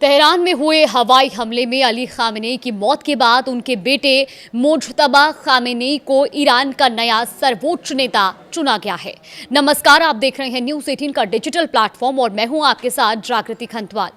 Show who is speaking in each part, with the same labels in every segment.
Speaker 1: Tehran में हुए हवाई हमले में अली खामेनेई की मौत के बाद उनके बेटे मुज्तबा खामेनेई को ईरान का नया सर्वोच्च नेता चुना गया है। नमस्कार, आप देख रहे हैं न्यूज़ 18 का डिजिटल प्लेटफॉर्म और मैं हूं आपके साथ जागृति खंतवाल।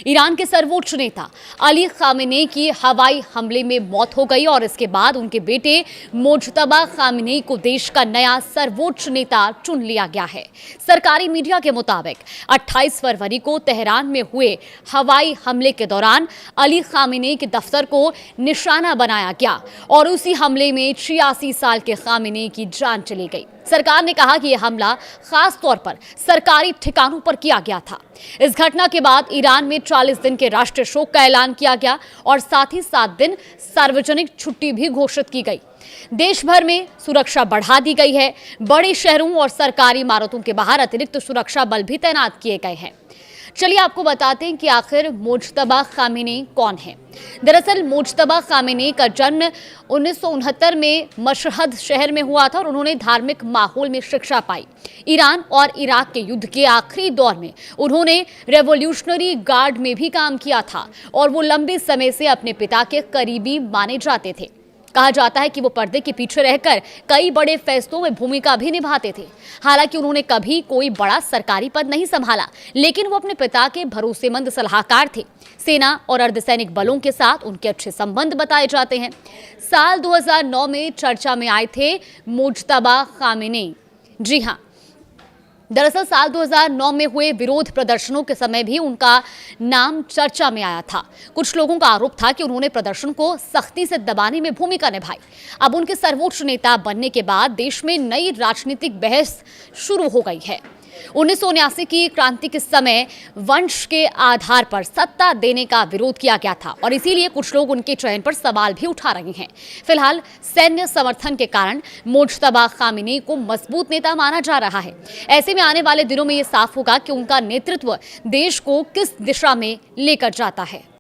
Speaker 1: ईरान के सर्वोच्च नेता अली खामेनेई की हवाई हमले में मौत हो गई और इसके बाद उनके बेटे मुज्तबा खामेनेई को देश का नया सर्वोच्च नेता चुन लिया गया है। सरकारी मीडिया के मुताबिक 28 फरवरी को तेहरान में हुए हवाई हमले के दौरान अली खामेनेई के दफ्तर को निशाना बनाया गया और उसी हमले में 86 साल के खामेनेई की जान चली गई। सरकार ने कहा कि यह हमला खास तौर पर सरकारी ठिकानों पर किया गया था। इस घटना के बाद ईरान में 40 दिन के राष्ट्रीय शोक का ऐलान किया गया और साथ ही 7 दिन सार्वजनिक छुट्टी भी घोषित की गई। देश भर में सुरक्षा बढ़ा दी गई है। बड़े शहरों और सरकारी इमारतों के बाहर अतिरिक्त सुरक्षा बल भी तैनात किए गए हैं। चलिए आपको बताते हैं कि आखिर मुज्तबा खामेनेई कौन है। दरअसल मुज्तबा खामेनेई का जन्म 1969 में मशहद शहर में हुआ था और उन्होंने धार्मिक माहौल में शिक्षा पाई। ईरान और इराक के युद्ध के आखिरी दौर में उन्होंने रेवोल्यूशनरी गार्ड में भी काम किया था और वो लंबे समय से अपने पिता के करीबी माने जाते थे। कहा जाता है कि वो पर्दे के पीछे रहकर कई बड़े फैसलों में भूमिका भी निभाते थे। हालांकि उन्होंने कभी कोई बड़ा सरकारी पद नहीं संभाला, लेकिन वो अपने पिता के भरोसेमंद सलाहकार थे। सेना और अर्धसैनिक बलों के साथ उनके अच्छे संबंध बताए जाते हैं। साल 2009 में चर्चा में आए थे मुज्तबा खामेनेई। जी हाँ, दरअसल साल 2009 में हुए विरोध प्रदर्शनों के समय भी उनका नाम चर्चा में आया था। कुछ लोगों का आरोप था कि उन्होंने प्रदर्शन को सख्ती से दबाने में भूमिका निभाई। अब उनके सर्वोच्च नेता बनने के बाद देश में नई राजनीतिक बहस शुरू हो गई है। 1979 की क्रांति के समय वंश के आधार पर सत्ता देने का विरोध किया गया था और इसीलिए कुछ लोग उनके चयन पर सवाल भी उठा रहे हैं। फिलहाल सैन्य समर्थन के कारण मुज्तबा खामेनेई को मजबूत नेता माना जा रहा है। ऐसे में आने वाले दिनों में ये साफ होगा कि उनका नेतृत्व देश को किस दिशा में लेकर जाता है।